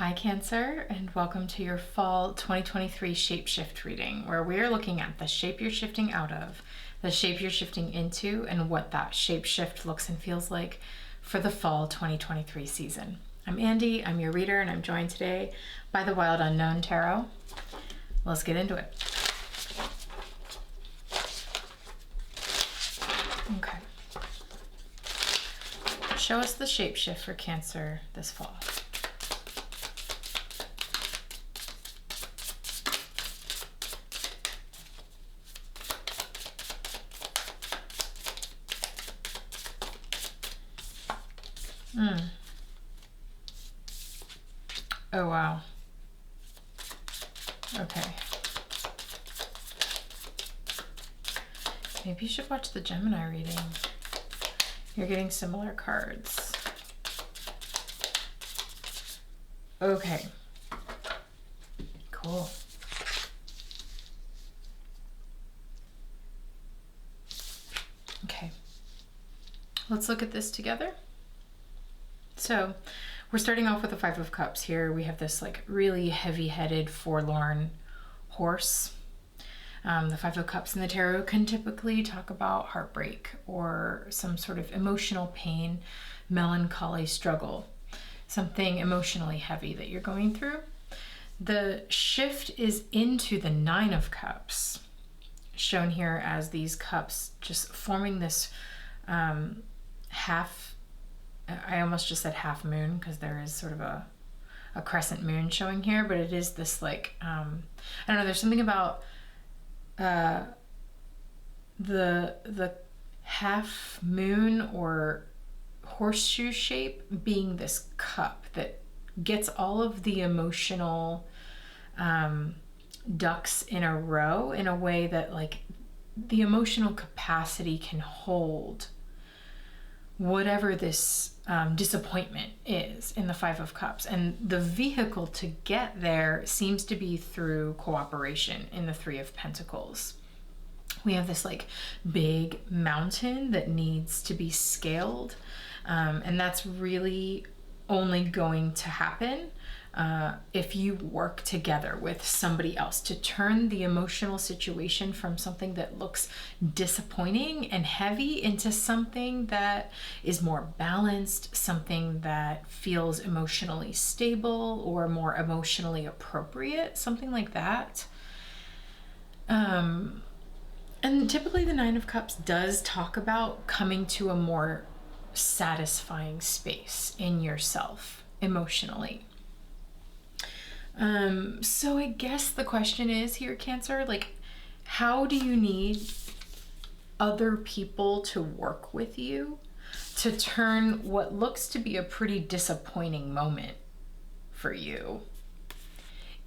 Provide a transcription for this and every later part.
Hi Cancer, and welcome to your Fall 2023 Shapeshift reading, where we are looking at the shape you're shifting out of, the shape you're shifting into, and what that shapeshift looks and feels like for the Fall 2023 season. I'm Andy, I'm your reader, and I'm joined today by the Wild Unknown Tarot. Let's get into it. Okay. Show us the shapeshift for Cancer this fall. Oh, wow. Okay. Maybe you should watch the Gemini reading. You're getting similar cards. Okay. Cool. Okay. Let's look at this together. So we're starting off with the Five of Cups here. We have this like really heavy-headed, forlorn horse. The Five of Cups in the tarot can typically talk about heartbreak or some sort of emotional pain, melancholy, struggle, something emotionally heavy that you're going through. The shift is into the Nine of Cups, shown here as these cups just forming this I almost just said half moon because there is sort of a crescent moon showing here, but it is this like, I don't know, there's something about the half moon or horseshoe shape being this cup that gets all of the emotional ducks in a row in a way that like the emotional capacity can hold whatever this disappointment is in the Five of Cups. And the vehicle to get there seems to be through cooperation in the Three of Pentacles. We have this like big mountain that needs to be scaled. And that's really only going to happen if you work together with somebody else to turn the emotional situation from something that looks disappointing and heavy into something that is more balanced, something that feels emotionally stable or more emotionally appropriate, something like that. And typically the Nine of Cups does talk about coming to a more satisfying space in yourself emotionally. So I guess the question is here, Cancer, like, how do you need other people to work with you to turn what looks to be a pretty disappointing moment for you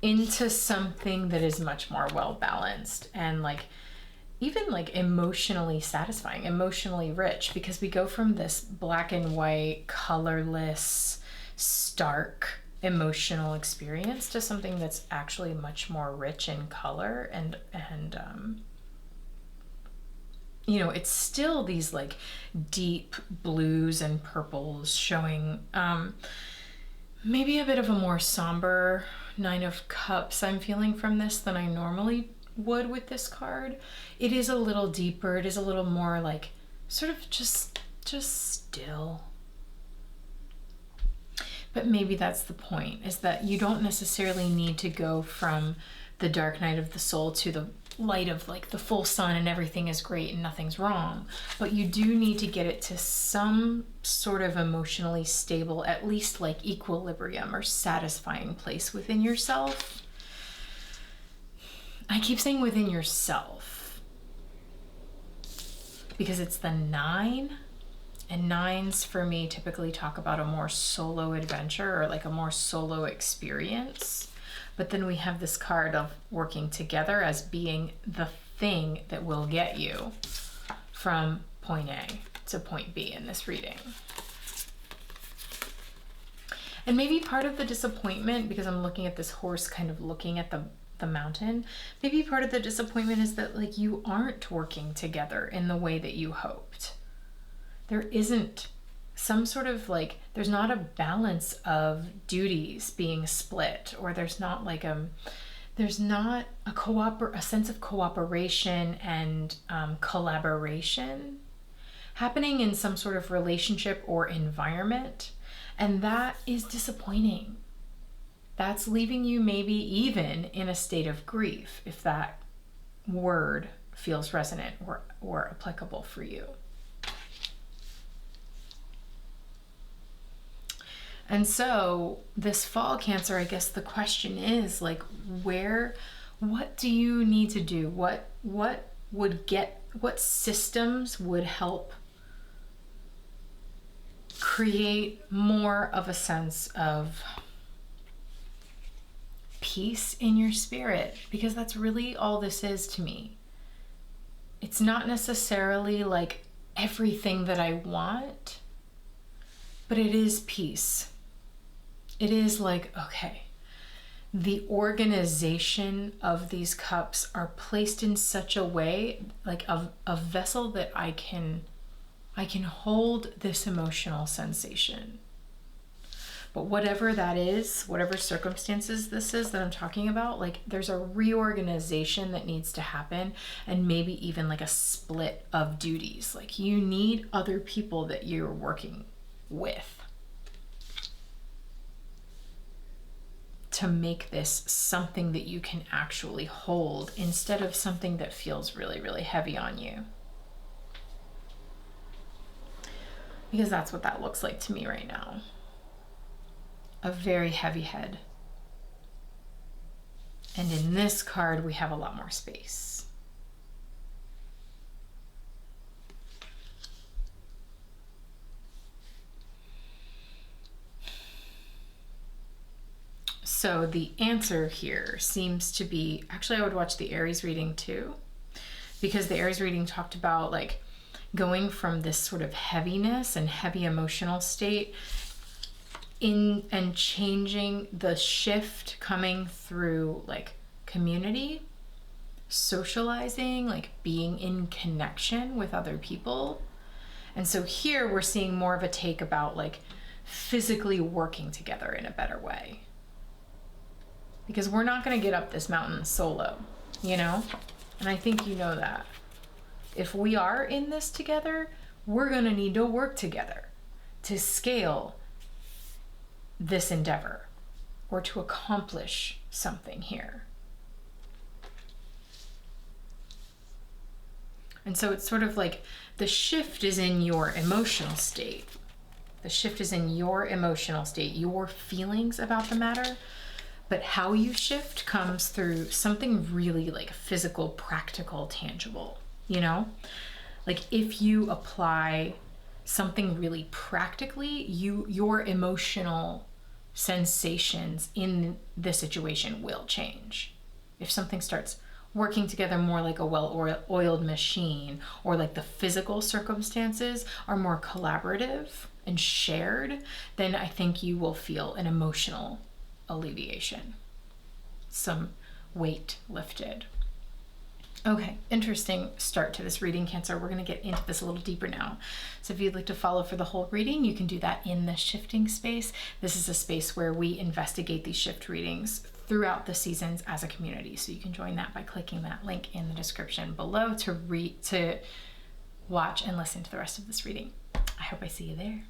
into something that is much more well balanced and like even like emotionally satisfying, emotionally rich, because we go from this black and white, colorless, stark emotional experience to something that's actually much more rich in color and you know, it's still these like deep blues and purples showing maybe a bit of a more somber Nine of Cups I'm feeling from this than I normally would with this card. It is a little deeper, it is a little more like sort of just still. But maybe that's the point, is that you don't necessarily need to go from the dark night of the soul to the light of like the full sun and everything is great and nothing's wrong. But you do need to get it to some sort of emotionally stable, at least like equilibrium or satisfying place within yourself. I keep saying within yourself because it's the Nine. And nines for me typically talk about a more solo adventure or like a more solo experience. But then we have this card of working together as being the thing that will get you from point A to point B in this reading. And maybe part of the disappointment, because I'm looking at this horse kind of looking at the mountain, maybe part of the disappointment is that like you aren't working together in the way that you hoped. There isn't some sort of like, there's not a balance of duties being split, or there's not like there's not a sense of cooperation and collaboration happening in some sort of relationship or environment. And that is disappointing. That's leaving you maybe even in a state of grief, if that word feels resonant or applicable for you. And so this fall, Cancer, I guess the question is like, what do you need to do? What systems would help create more of a sense of peace in your spirit? Because that's really all this is to me. It's not necessarily like everything that I want, but it is peace. It is like, okay, the organization of these cups are placed in such a way, like a vessel that I can hold this emotional sensation. But whatever that is, whatever circumstances this is that I'm talking about, like there's a reorganization that needs to happen, and maybe even like a split of duties. Like you need other people that you're working with to make this something that you can actually hold, instead of something that feels really, really heavy on you. Because that's what that looks like to me right now. A very heavy head. And in this card, we have a lot more space. So the answer here seems to be, actually I would watch the Aries reading too, because the Aries reading talked about like going from this sort of heaviness and heavy emotional state and changing, the shift coming through like community, socializing, like being in connection with other people. And so here we're seeing more of a take about like physically working together in a better way. Because we're not going to get up this mountain solo, you know? And I think you know that. If we are in this together, we're going to need to work together to scale this endeavor or to accomplish something here. And so it's sort of like the shift is in your emotional state. The shift is in your emotional state, your feelings about the matter. But how you shift comes through something really like physical, practical, tangible, you know? Like if you apply something really practically, your emotional sensations in this situation will change. If something starts working together more like a well-oiled machine, or like the physical circumstances are more collaborative and shared, then I think you will feel an emotional alleviation, some weight lifted. Okay, interesting start to this reading, Cancer. We're going to get into this a little deeper now. So if you'd like to follow for the whole reading, you can do that in the shifting space. This is a space where we investigate these shift readings throughout the seasons as a community. So you can join that by clicking that link in the description below to watch and listen to the rest of this reading. I hope I see you there.